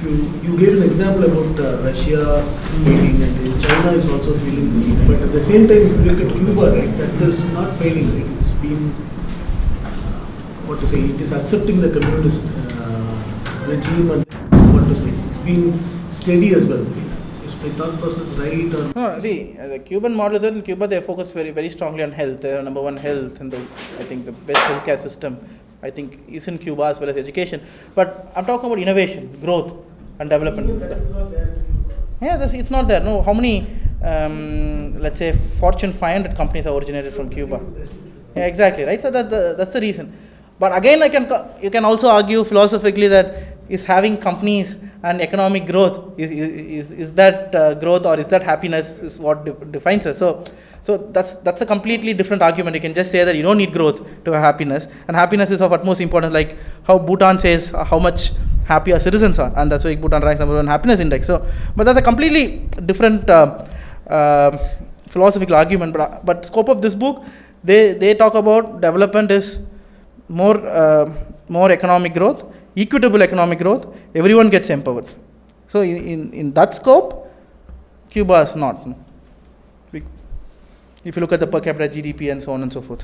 if you gave an example about Russia failing and China is also failing, but at the same time, if you look at Cuba, right, that is not failing, right? It's been it is accepting the communist regime and it's been steady as well. Is my thought process right? Or no, see, the Cuban model is that in Cuba they focus very strongly on health. They are number one health, and I think the best healthcare system I think is in Cuba as well as education. But I'm talking about innovation, growth, and development. that is not there in Cuba. Yeah, it's not there. No, how many let's say Fortune 500 companies are originated from Cuba? Yeah, exactly, right. So that's the reason. But again, you can also argue philosophically that is having companies and economic growth is that growth or is that happiness is what defines us. So that's a completely different argument. You can just say that you don't need growth to have happiness, and happiness is of utmost importance. Like how Bhutan says how much happy our citizens are, and that's why Bhutan ranks number one happiness index. So, but that's a completely different philosophical argument. But scope of this book, they talk about development is more economic growth, equitable economic growth, everyone gets empowered. So in that scope, Cuba is not. If you look at the per capita GDP and so on and so forth.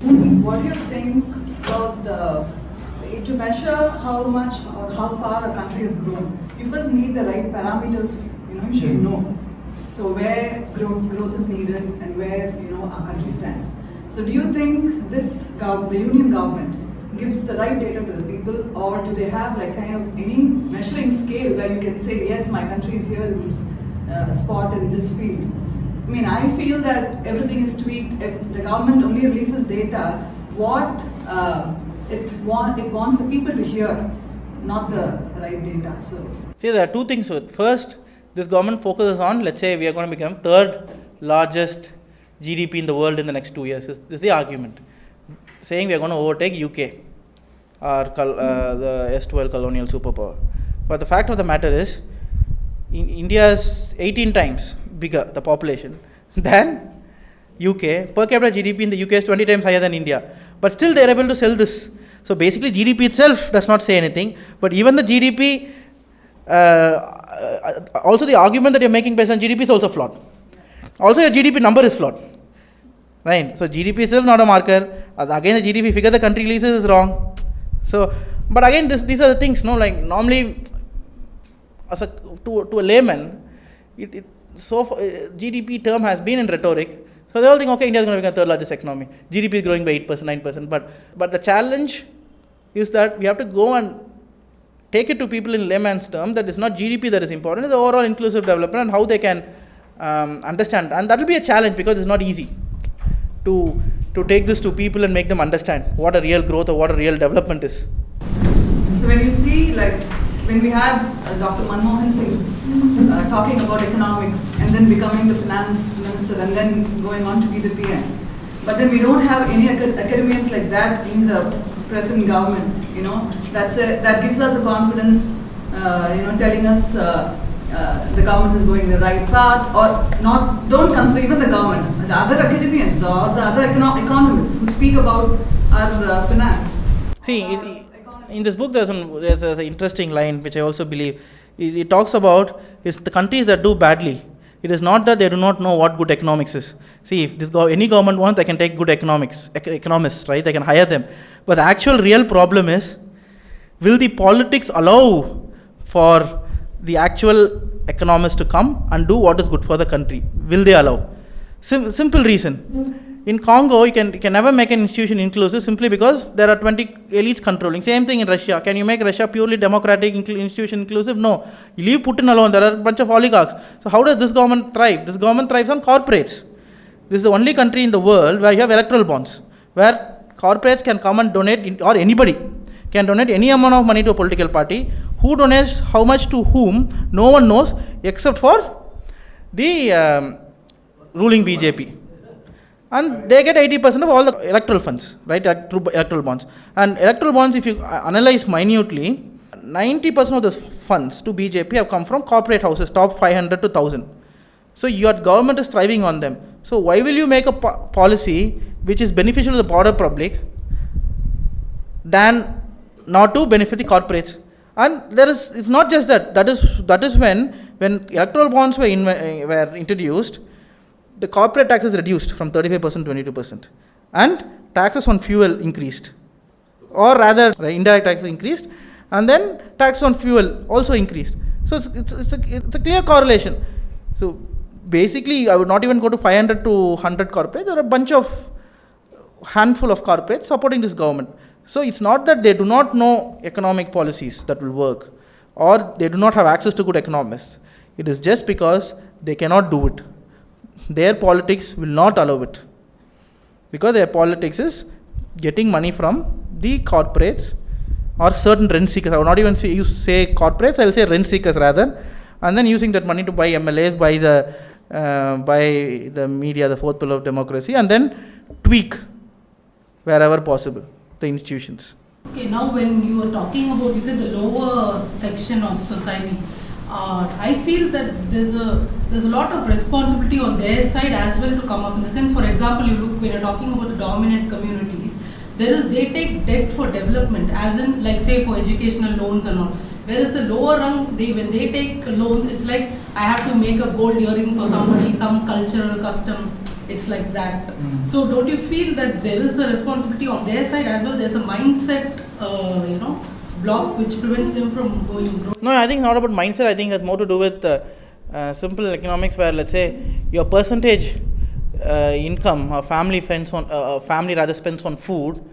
What do you think about to measure how much or how far a country has grown, you first need the right parameters, you should know. So where growth is needed and where, our country stands. So do you think the union government gives the right data to the people, or do they have any measuring scale where you can say, yes, my country is here in this spot in this field? I mean, I feel that everything is tweaked. If the government only releases data, what it wants the people to hear, not the right data. So see, there are two things. So first, this government focuses on, let's say we are going to become third largest GDP in the world in the next 2 years. This is the argument, saying we are going to overtake UK, or the S12 colonial superpower. But the fact of the matter is, India is 18 times bigger, the population, than UK. Per capita GDP in the UK is 20 times higher than India. But still they are able to sell this. So basically GDP itself does not say anything. But even the GDP, also the argument that you are making based on GDP is also flawed. Also your GDP number is flawed. Right? So GDP is still not a marker. Again the GDP figure the country releases is wrong. So, but again these are the things, normally to a layman, GDP term has been in rhetoric. So they all think, okay, India is going to become the third largest economy. GDP is growing by 8%, 9%. But the challenge is that we have to go and take it to people in layman's term that it's not GDP that is important, it's the overall inclusive development and how they can understand. And that will be a challenge because it's not easy to take this to people and make them understand what a real growth or what a real development is. So when you see, when we had Dr. Manmohan Singh talking about economics and then becoming the finance minister and then going on to be the PM, but then we don't have any academians like that in the present government, that gives us a confidence, telling us the government is going the right path, or not. Don't consider even the government, the other academians or the other economists who speak about our finance. See, in this book there's an interesting line which I also believe. It talks about is the countries that do badly. It is not that they do not know what good economics is. See, if any government wants, they can take good economists, right? They can hire them. But the actual real problem is, will the politics allow for the actual economists to come and do what is good for the country? Will they allow? Simple reason. In Congo, you can never make an institution inclusive simply because there are 20 elites controlling. Same thing in Russia. Can you make Russia purely democratic institution inclusive? No. You leave Putin alone, there are a bunch of oligarchs. So how does this government thrive? This government thrives on corporates. This is the only country in the world where you have electoral bonds, where corporates can come and donate, or anybody can donate any amount of money to a political party. Who donates how much to whom, no one knows except for the ruling BJP. And they get 80% of all the electoral funds, right, through electoral bonds. And electoral bonds, if you analyze minutely, 90% of the funds to BJP have come from corporate houses, top 500 to 1,000. So your government is thriving on them. So why will you make a policy which is beneficial to the broader public than not to benefit the corporates? And it's not just that. That is when electoral bonds were introduced, the corporate tax is reduced from 35% to 22%, and taxes on fuel increased, or rather indirect taxes increased, and then tax on fuel also increased. So it's a clear correlation. So basically, I would not even go to 500 to 100 corporates. There are a bunch of handful of corporates supporting this government. So it's not that they do not know economic policies that will work, or they do not have access to good economists. It is just because they cannot do it. Their politics will not allow it, because their politics is getting money from the corporates or certain rent seekers. I would not even say corporates, I will say rent seekers rather, and then using that money to buy MLAs, buy the media, the fourth pillar of democracy, and then tweak wherever possible the institutions. Okay, now when you are talking about, you said the lower section of society, I feel that there's a lot of responsibility on their side as well to come up. In the sense, for example, you look when you're talking about the dominant communities, they take debt for development, as in like say for educational loans and all. Whereas the lower rung, when they take loans, it's like I have to make a gold earring for somebody, some cultural custom. It's like that. So don't you feel that there is a responsibility on their side as well? There's a mindset, block which prevents them from going. No, I think not about mindset. I think it has more to do with simple economics, where let's say your percentage income a family spends on food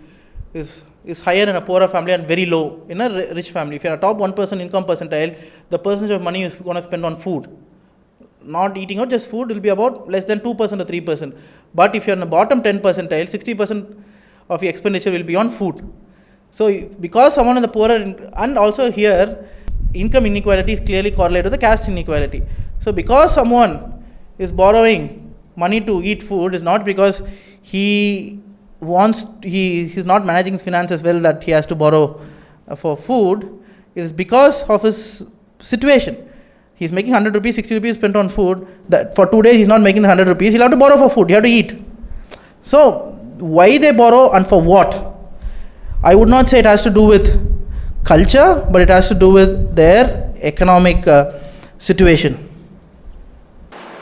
is higher in a poorer family and very low in a rich family. If you're a top 1% income percentile, the percentage of money you're going to spend on food, not eating out, just food, will be about less than 2% or 3%. But if you're in the bottom 10 percentile, 60% of your expenditure will be on food. So because someone in the poorer, and also here, income inequality is clearly correlated to the caste inequality. So because someone is borrowing money to eat food, is not because he's not managing his finances well that he has to borrow for food. It is because of his situation. He's making 100 rupees, 60 rupees spent on food. That for 2 days he's not making the 100 rupees. He'll have to borrow for food. He have to eat. So why they borrow and for what? I would not say it has to do with culture, but it has to do with their economic situation.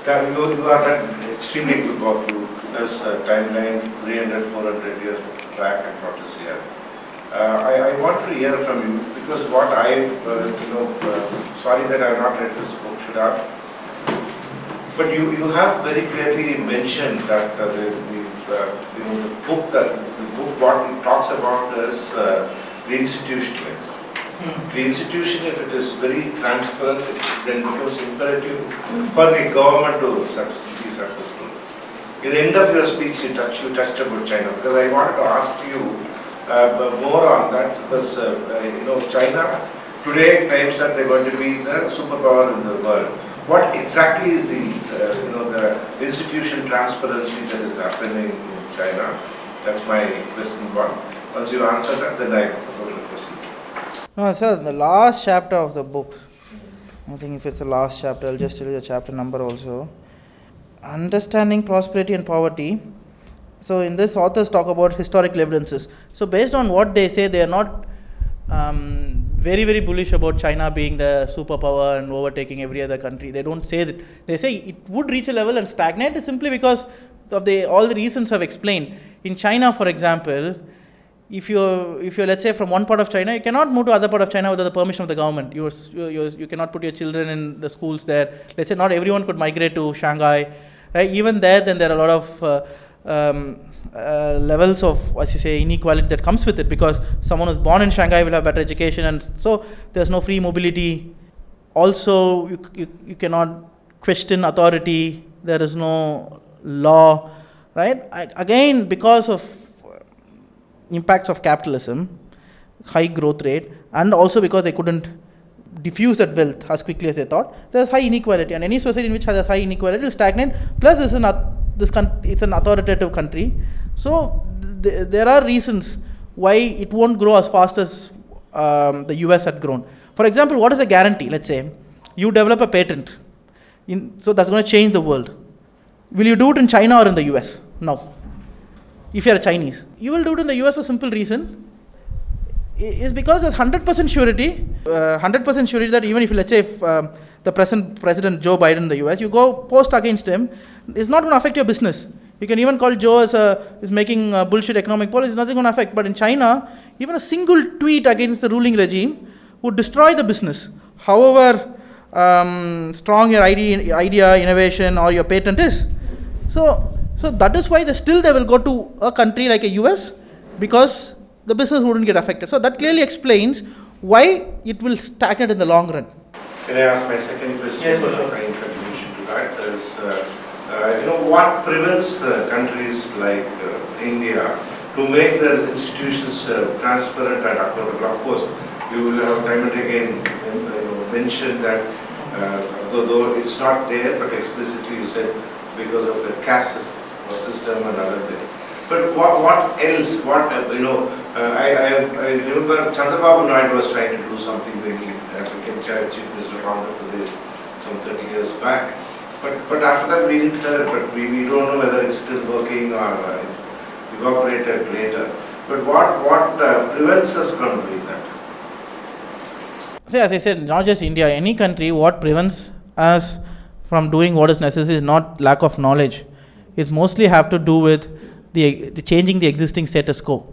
You are an extremely good book. There's a timeline 300, 400 years back and what is here. I want to hear from you, because what sorry that I have not read this book, should have. But you have very clearly mentioned that the book what it talks about is the institutionalism. The institution, if it is very transparent, it then becomes imperative for the government to be successful. In the end of your speech, you touched about China, because I wanted to ask you more on that, because China today claims that they're going to be the superpower in the world. What exactly is the institution transparency that is happening in China? That's my question one. Once you answer that, then I go to the question. No, sir, the last chapter of the book, I think if it's the last chapter, I'll just tell you the chapter number also. Understanding prosperity and poverty. So in this, authors talk about historical evidences. So based on what they say, they are not very, very bullish about China being the superpower and overtaking every other country. They don't say that. They say it would reach a level and stagnate simply because of all the reasons I've explained. In China, for example, if you're let's say from one part of China, you cannot move to other part of China without the permission of the government. You cannot put your children in the schools there. Let's say not everyone could migrate to Shanghai, right? Even there, then there are a lot of levels of, as you say, inequality that comes with it, because someone who's born in Shanghai will have better education, and so there's no free mobility. Also, you cannot question authority. There is no law, right? Again, because of impacts of capitalism, high growth rate, and also because they couldn't diffuse that wealth as quickly as they thought, there's high inequality, and any society in which has high inequality will stagnate. Plus, it's an authoritative country, so there are reasons why it won't grow as fast as the US had grown. For example, what is the guarantee? Let's say you develop a patent, so that's going to change the world. Will you do it in China or in the US? No. If you are Chinese, you will do it in the US for simple reason. is because there's 100% surety, 100% surety that even if, let's say, if the present President Joe Biden in the US, you go post against him, it's not going to affect your business. You can even call Joe is making bullshit economic policy, it's nothing going to affect. But in China, even a single tweet against the ruling regime would destroy the business. However strong your idea, innovation, or your patent is. So that is why they will go to a country like a US, because the business wouldn't get affected. So that clearly explains why it will stagnate in the long run. Can I ask my second question? Yes, for sure. In contribution to that is, what prevents countries like India to make their institutions transparent and accountable? Of course, you will have time and again mentioned that, though it's not there, but explicitly you said because of the caste system and other things. But what else? I remember Chandrababu Naidu was trying to do something when he became Chief Minister of Andhra Pradesh some 30 years back. But after that we didn't hear it, but we don't know whether it's still working or evaporated later. But what prevents us from doing that? See, as I said, not just India, any country, what prevents us from doing what is necessary is not lack of knowledge. It's mostly have to do with the changing the existing status quo.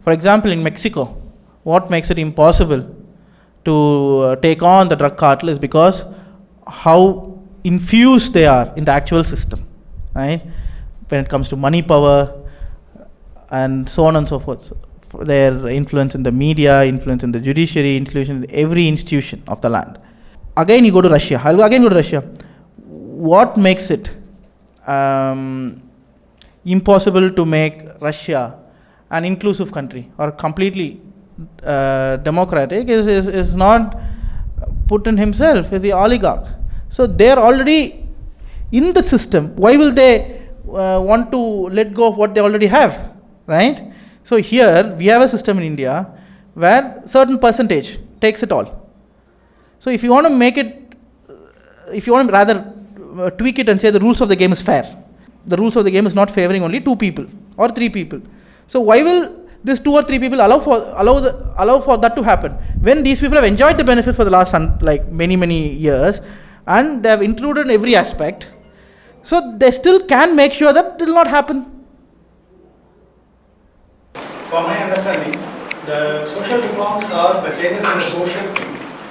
For example, in Mexico, what makes it impossible to take on the drug cartel is because how infused they are in the actual system, right? When it comes to money power and so on and so forth. Their influence in the media, influence in the judiciary, influence in every institution of the land. Again, you go to Russia. I'll again go to Russia. What makes it impossible to make Russia an inclusive country or completely democratic is not Putin himself, is the oligarch. So they are already in the system. Why will they want to let go of what they already have, right? So here we have a system in India where certain percentage takes it all. So if you want to make it, if you want to rather tweak it and say the rules of the game is fair, the rules of the game is not favoring only 2 people or 3 people. So why will these 2 or 3 people allow for that to happen when these people have enjoyed the benefits for the last many years and they have included in every aspect? So they still can make sure that it will not happen. For my understanding, the social reforms are the changes in the social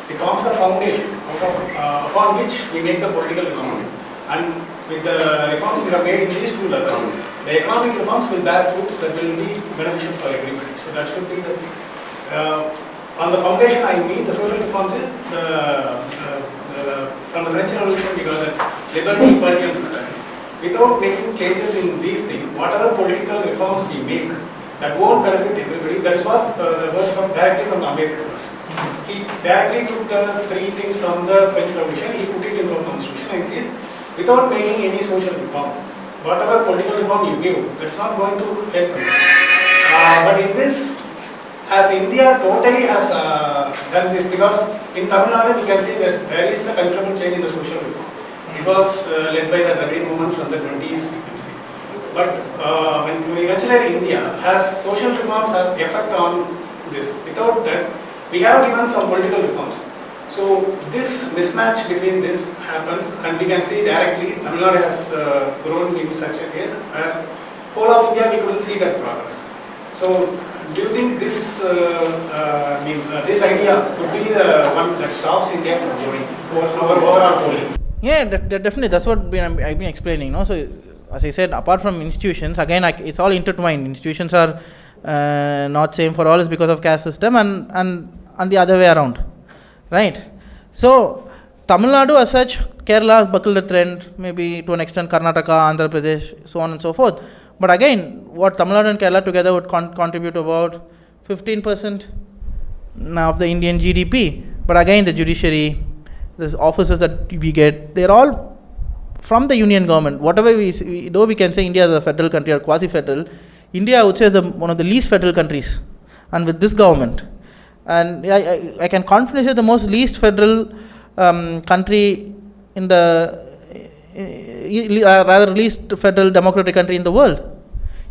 reforms are foundation upon which we make the political reforms. And with the reforms we have made in these 2 levels, the economic reforms will bear fruits that will be beneficial for everybody. So that should be the on the foundation. I mean the social reforms is from the French Revolution because the liberty, equality and fraternity. Without making changes in these things, whatever political reforms we make, that won't benefit everybody. That is what the words directly from Ambedkar was. He directly took the 3 things from the French Revolution, he put it into a constitution and says, without making any social reform, whatever political reform you give, that's not going to help. But in this, as India totally has done this, because in Tamil Nadu you can see that there is a considerable change in the social reform. It was led by the Daron movement from the 20s, you can see. But when we consider India, has social reforms have effect on this? Without that, we have given some political reforms. So this mismatch between this happens, and we can see directly Tamil Nadu has grown in such a case. Whole of India we couldn't see that progress. So do you think this this idea could be the one that stops India from growing our overall polling? Yeah, definitely. That's what I've been explaining. No? So as I said, apart from institutions, again, it's all intertwined. Institutions are not same for all is because of caste system and the other way around, right? So Tamil Nadu as such, Kerala has buckled the trend, maybe to an extent Karnataka, Andhra Pradesh, so on and so forth. But again, what Tamil Nadu and Kerala together would contribute about 15% of the Indian GDP. But again, the judiciary, the offices that we get, they're all from the union government. Whatever though we can say India is a federal country or quasi-federal, India I would say is one of the least federal countries. And with this government, and I can confidently say the most least federal country in the rather least federal democratic country in the world.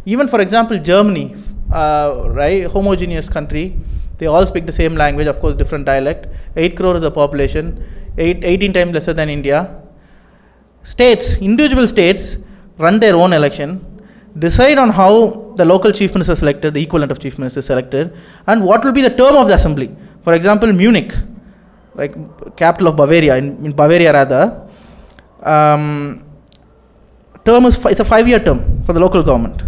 Even for example Germany, right, homogeneous country, They all speak the same language, of course, different dialect. 8 crore is the population, 18 times lesser than India. States, individual states, run their own election, decide on how the local chief minister is selected, the equivalent of chief minister is selected, and what will be the term of the assembly. For example, Munich, like capital of Bavaria, in Bavaria rather, term is it's a 5-year term for the local government.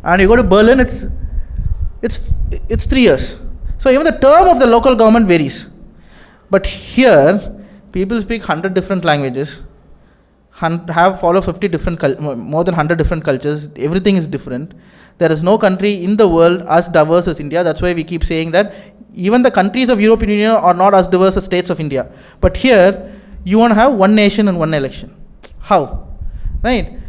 And you go to Berlin, it's 3 years. So even the term of the local government varies. But here, people speak 100 different languages, follow 50 different, more than 100 different cultures. Everything is different. There is no country in the world as diverse as India. That's why we keep saying that even the countries of European Union are not as diverse as states of India. But here, you want to have one nation and one election. How? Right?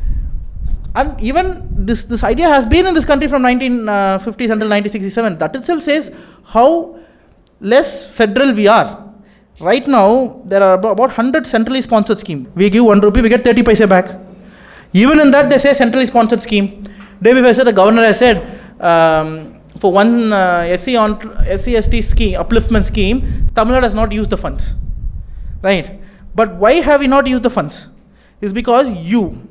And even this idea has been in this country from 1950s until 1967. That itself says how less federal we are. Right now, there are about 100 centrally sponsored schemes. We give 1 rupee, we get 30 paise back. Even in that, they say centrally sponsored scheme. Day before yesterday, the governor has said, for one SC/ST scheme, upliftment scheme, Tamil Nadu has not used the funds. Right? But why have we not used the funds? It's because you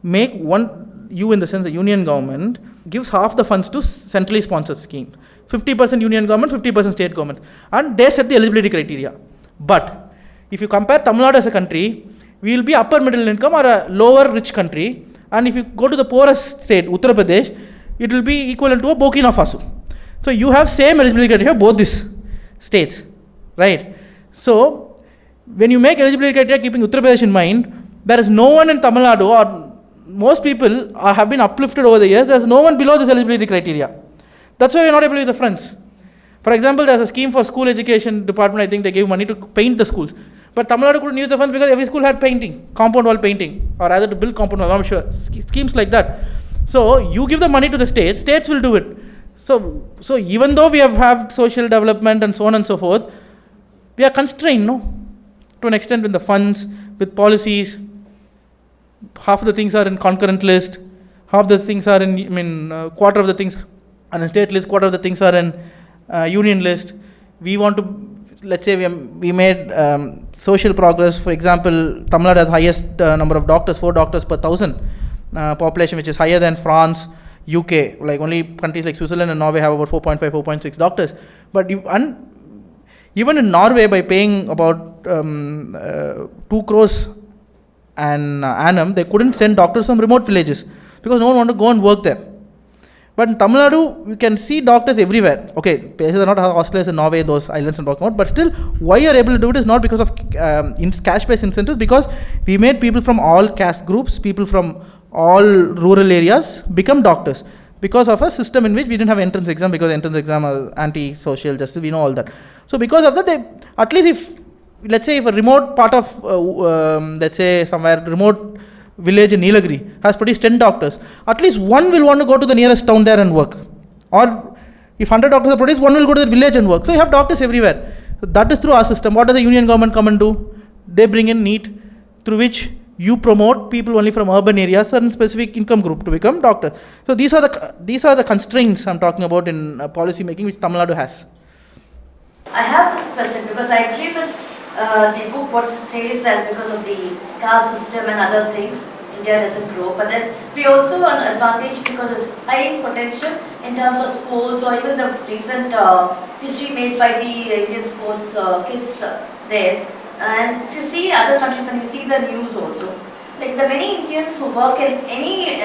in the sense the union government, gives half the funds to centrally sponsored schemes. 50% union government, 50% state government. And they set the eligibility criteria. But if you compare Tamil Nadu as a country, we will be upper middle income or a lower rich country. And if you go to the poorest state, Uttar Pradesh, it will be equivalent to a Burkina Faso. So you have same eligibility criteria both these states, right? So when you make eligibility criteria keeping Uttar Pradesh in mind, there is no one in Tamil Nadu, or most people have been uplifted over the years. There is no one below this eligibility criteria. That's why we are not able to use the funds. For example, there is a scheme for school education department. I think they gave money to paint the schools. But Tamil Nadu couldn't use the funds because every school had painting, compound wall painting, or rather to build compound wall, I'm sure. Schemes like that. So you give the money to the states will do it. So even though we have had social development and so on and so forth, we are constrained, to an extent with the funds, with policies. Half of the things are in concurrent list, half the things are in, quarter of the things are in state list, quarter of the things are in union list. We want to, let's say we made social progress. For example, Tamil Nadu has highest number of doctors, 4 doctors per 1,000 population, which is higher than France, UK. Like only countries like Switzerland and Norway have about 4.5, 4.6 doctors. But even in Norway, by paying about 2 crores annum, they couldn't send doctors from remote villages because no one wanted to go and work there. But in Tamil Nadu, you can see doctors everywhere. Okay, places are not hostels in Norway, those islands I'm talking about, but still, why you are able to do it is not because of cash-based incentives, because we made people from all caste groups, people from all rural areas become doctors because of a system in which we didn't have entrance exam, because entrance exam are anti-social justice, we know all that. So because of that, they, at least if, let's say if a remote part of, let's say somewhere remote village in Nilagiri has produced 10 doctors, at least one will want to go to the nearest town there and work. Or if 100 doctors are produced, one will go to the village and work. So you have doctors everywhere. So that is through our system. What does the union government come and do? They bring in NEET, through which you promote people only from urban areas, certain specific income group to become doctors. So these are the constraints I'm talking about in policy making, which Tamil Nadu has. I have this question because I agree with the book what it says that because of the caste system and other things, India doesn't grow. But then we also have an advantage because there's high potential in terms of sports, or even the recent history made by the Indian sports kids there. And if you see other countries, when you see the news also, like the many Indians who work in any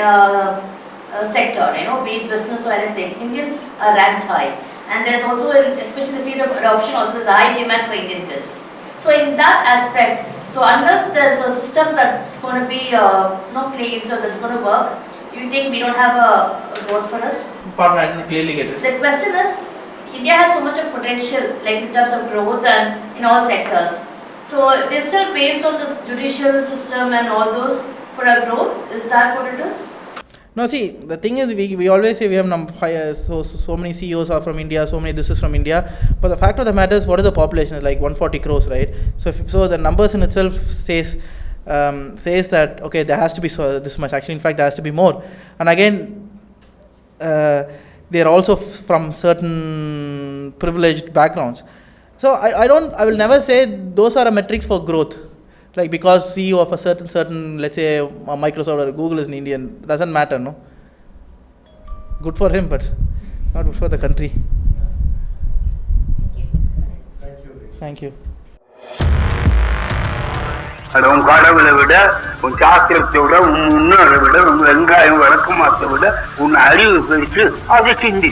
sector, be it business or anything, Indians are ranked high. And there's also, especially in the field of adoption, also there's a high demand for Indian kids. So in that aspect, so unless there's a system that's going to be not placed or that's going to work, you think we don't have a road for us? Pardon, I didn't clearly get it. The question is, India has so much of potential, like in terms of growth and in all sectors. So we're still based on this judicial system and all those for our growth. Is that what it is? No, see, the thing is, we always say we have so many CEOs are from India, so many this is from India. But the fact of the matter is, what is the population? It's like 140 crores, right? So the numbers in itself says that, okay, there has to be this much. Actually, in fact, there has to be more. And again, they are also from certain privileged backgrounds. So I will never say those are a metrics for growth. Like because CEO of a certain, let's say Microsoft or Google is an Indian, doesn't matter, no? Good for him, but not good for the country. Thank you. உன் கடவுளை விட உன் சாஸ்திரத்தை விட உன் முன்னோரை விட உன் வெங்காயம் விளக்கமாத்தை விட உன் அறிவு பெருசு அதை சிந்தி